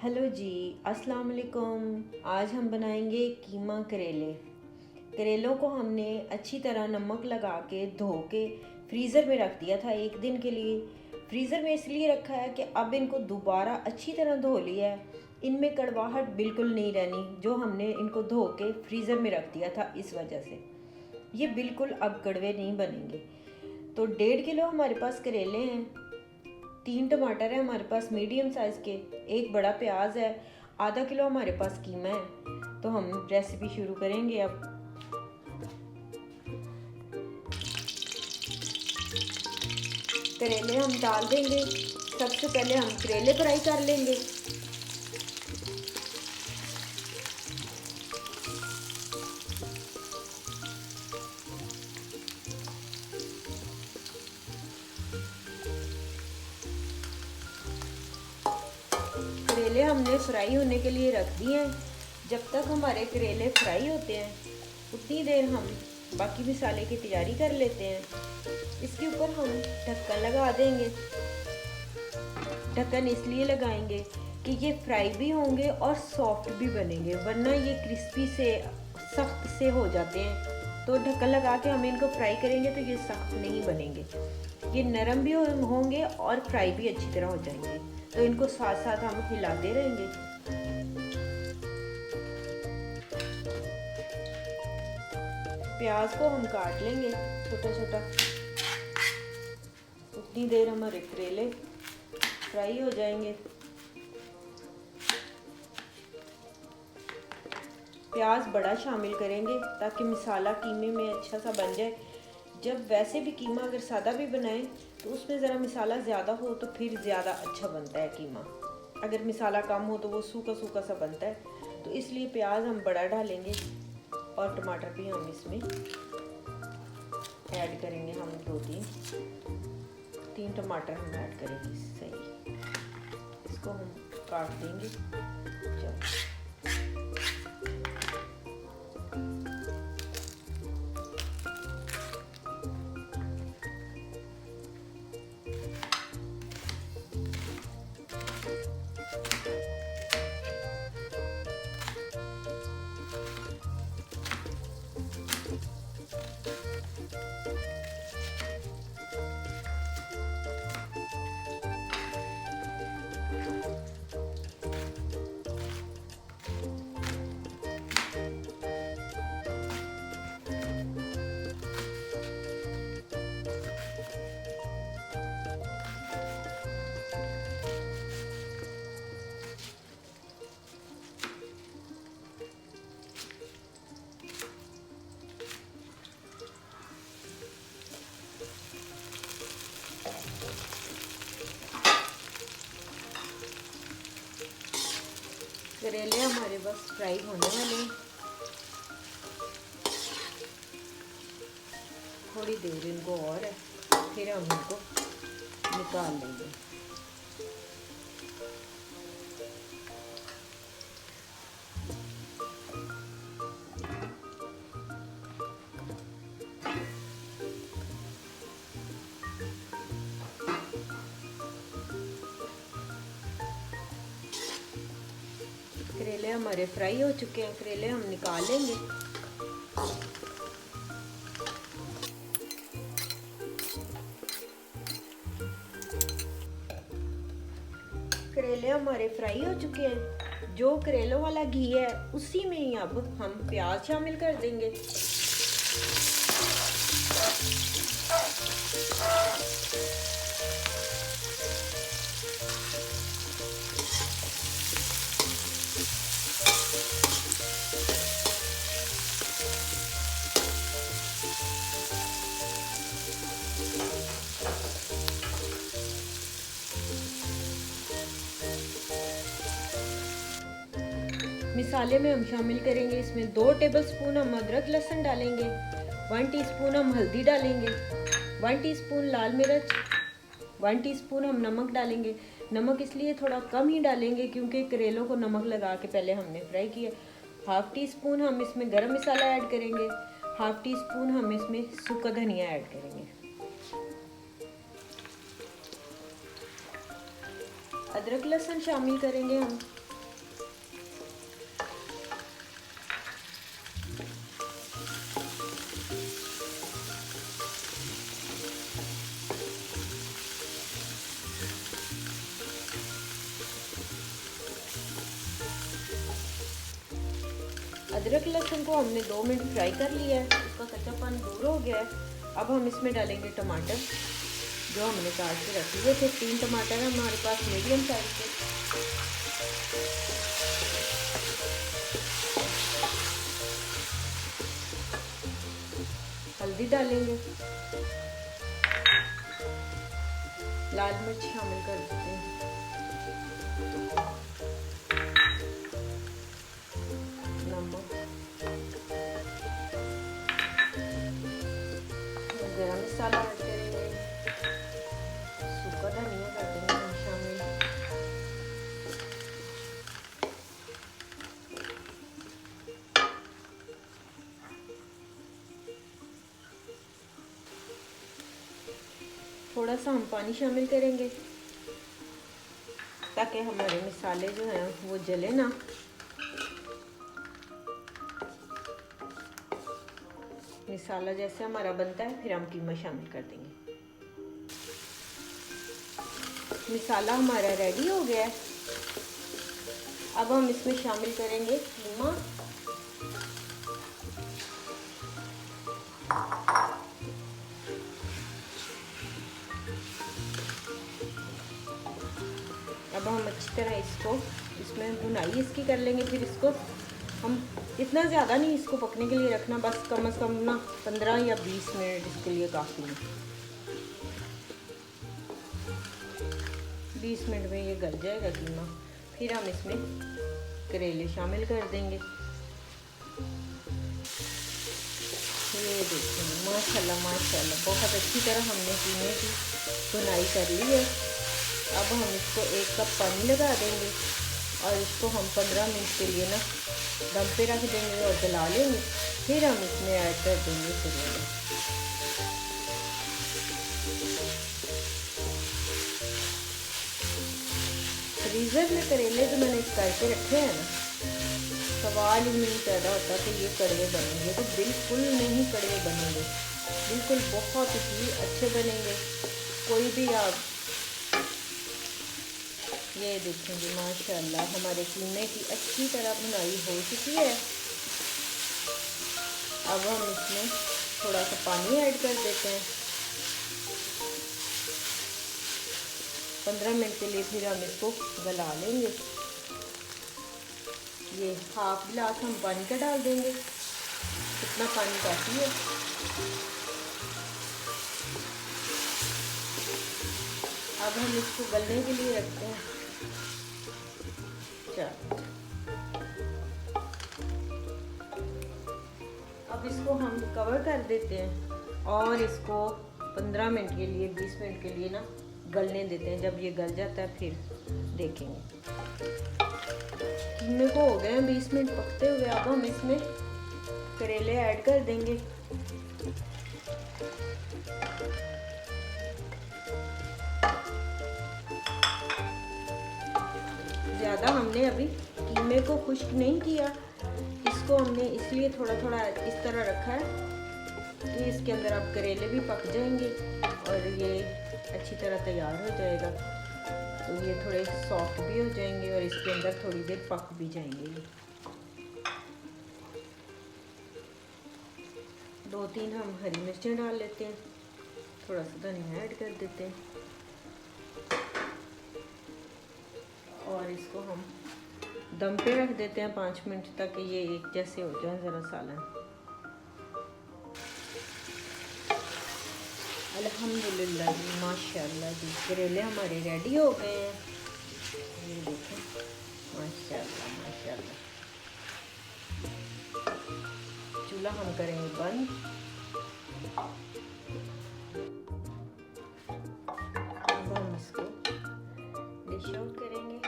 Hello जी, अस्सलाम वालेकुम। आज हम बनाएंगे कीमा करेले। करेलों को हमने अच्छी तरह नमक लगा के धो के फ्रीज़र में रख दिया था एक दिन के लिए। फ्रीज़र में इसलिए रखा है कि अब इनको दोबारा अच्छी तरह धो लिया है, इनमें कड़वाहट बिल्कुल नहीं रहनी। जो हमने इनको धो के फ्रीज़र में रख दिया था इस वजह से ये बिल्कुल अब कड़वे नहीं बनेंगे। तो 1.5 किलो हमारे पास करेले हैं, 3 टमाटर है हमारे पास मीडियम साइज़ के, एक बड़ा प्याज है, आधा किलो हमारे पास कीमा है। तो हम रेसिपी शुरू करेंगे अब। करेले हम डाल देंगे। सबसे पहले हम करेले फ्राई कर लेंगे। करेले हमने फ्राई होने के लिए रख दिए हैं। जब तक हमारे करेले फ्राई होते हैं उतनी देर हम बाकी मसाले की तैयारी कर लेते हैं। इसके ऊपर हम ढक्कन लगा देंगे। ढक्कन इसलिए लगाएंगे कि ये फ्राई भी होंगे और सॉफ्ट भी बनेंगे, वरना ये क्रिस्पी से सख्त से हो जाते हैं। तो ढक्कन लगा के हम इनको फ्राई करेंगे तो ये सख्त नहीं बनेंगे, ये नरम भी होंगे और फ्राई भी अच्छी तरह हो जाएंगे। तो इनको साथ साथ हम हिलाते रहेंगे। प्याज को हम काट लेंगे छोटा छोटा। उतनी देर हमारे करेले फ्राई हो जाएंगे। प्याज बड़ा शामिल करेंगे ताकि मसाला कीमे में अच्छा सा बन जाए। जब वैसे भी कीमा अगर सादा भी बनाएं तो उसमें ज़रा मसाला ज़्यादा हो तो फिर ज़्यादा अच्छा बनता है कीमा। अगर मसाला कम हो तो वो सूखा सूखा सा बनता है। तो इसलिए प्याज हम बड़ा डालेंगे और टमाटर भी हम इसमें ऐड करेंगे। हम 2-3 टमाटर हम ऐड करेंगे। सही, इसको हम काट देंगे। चलो, करेले हमारे बस फ्राई होने वाले हैं। थोड़ी देर इनको और है, फिर हम इनको निकाल लेंगे। करेले हमारे फ्राई हो चुके हैं, करेले हम निकाल लेंगे। करेले हमारे फ्राई हो चुके हैं। जो करेलों वाला घी है उसी में ही अब हम प्याज शामिल कर देंगे। मसाले में हम शामिल करेंगे इसमें 2 टेबलस्पून हम अदरक लहसुन डालेंगे, 1 टीस्पून हम हल्दी डालेंगे, 1 टीस्पून लाल मिर्च, 1 टीस्पून हम नमक डालेंगे। नमक इसलिए थोड़ा कम ही डालेंगे क्योंकि करेलों को नमक लगा के पहले हमने फ्राई किया। 1/2 टीस्पून हम इसमें गरम मसाला ऐड करेंगे, 1/2 टीस्पून हम इसमें सूखा धनिया ऐड करेंगे। अदरक लहसुन शामिल करेंगे हम अदरक लहसुन को हमने 2 मिनट फ्राई कर लिया है, इसका कच्चापन दूर हो गया है। अब हम इसमें डालेंगे टमाटर जो हमने काट के रख लिए थे। 3 टमाटर है हमारे पास मीडियम साइज के। हल्दी डालेंगे, लाल मिर्च शामिल कर देते हैं, नमक, गरम मसाला ऐड करेंगे, सूखा धनिया कर देंगे हम शामिल, थोड़ा सा हम पानी शामिल करेंगे ताकि हमारे मसाले जो हैं वो जले ना। मसाला जैसे हमारा बनता है फिर हम कीमा शामिल कर देंगे। मसाला हमारा रेडी हो गया है। अब हम इसमें शामिल करेंगे कीमा। अब हम अच्छी तरह इसमें भुनाई इसकी कर लेंगे। फिर इसको हम इतना ज़्यादा नहीं इसको पकने के लिए रखना, बस कम से कम ना 15 या 20 मिनट इसके लिए काफ़ी है। 20 मिनट में ये गल जाएगा कीमा। फिर हम इसमें करेले शामिल कर देंगे। ये देखिए माशाल्लाह माशाल्लाह बहुत अच्छी तरह हमने कीमे की भुनाई कर ली है। अब हम इसको 1 कप पानी लगा देंगे और इसको हम 15 मिनट के लिए ना दम पे रख देंगे और गला लेंगे। फिर हम इसमें ऐड कर देंगे करेले। फ्रीज़र में करेले जो मैंने करके रखे हैं ना, सवाल ही नहीं पैदा होता कि ये कड़वे बनेंगे, तो बिल्कुल नहीं कड़वे बनेंगे, बिल्कुल बहुत ही अच्छे बनेंगे। कोई भी आप ये देखेंगे माशाल्लाह हमारे कीमे की अच्छी तरह भुनाई हो चुकी है। अब हम इसमें थोड़ा सा पानी ऐड कर देते हैं। 15 मिनट के लिए फिर हम इसको गला लेंगे। ये हाफ गिलास हम पानी का डाल देंगे, इतना पानी काफ़ी है। अब हम इसको गलने के लिए रखते हैं। अब इसको हम कवर कर देते हैं और इसको 15 मिनट के लिए 20 मिनट के लिए ना गलने देते हैं। जब ये गल जाता है फिर देखेंगे। कीमे को हो गए हैं 20 मिनट पकते हुए। अब हम इसमें करेले ऐड कर देंगे। ज़्यादा हमने अभी कीमे को खुश्क नहीं किया, इसको हमने इसलिए थोड़ा थोड़ा इस तरह रखा है कि इसके अंदर अब करेले भी पक जाएंगे और ये अच्छी तरह तैयार हो जाएगा। तो ये थोड़े सॉफ्ट भी हो जाएंगे और इसके अंदर थोड़ी देर पक भी जाएंगे। 2-3 हम हरी मिर्चें डाल लेते हैं, थोड़ा सा धनिया ऐड कर देते हैं और इसको हम दम पे रख देते हैं 5 मिनट तक ये एक जैसे हो जाए ज़रा सालन। अल्हम्दुलिल्लाह जी माशाल्लाह जी करेले हमारे रेडी हो गए हैं। ये देखें माशाल्लाह माशाल्लाह। चूल्हा हम करेंगे बंद। अब हम इसको डिश आउट करेंगे।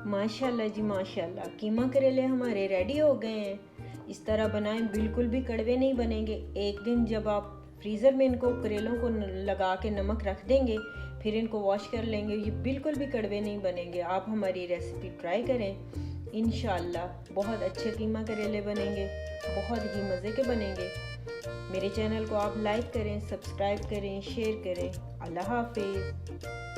माशाल्लाह जी माशाल्लाह कीमा करेले हमारे रेडी हो गए हैं। इस तरह बनाएं, बिल्कुल भी कड़वे नहीं बनेंगे। एक दिन जब आप फ्रीज़र में इनको करेलों को लगा के नमक रख देंगे फिर इनको वॉश कर लेंगे, ये बिल्कुल भी कड़वे नहीं बनेंगे। आप हमारी रेसिपी ट्राई करें, इंशाल्लाह बहुत अच्छे कीमा करेले बनेंगे, बहुत ही मज़े के बनेंगे। मेरे चैनल को आप लाइक करें, सब्सक्राइब करें, शेयर करें। अल्लाह हाफिज़।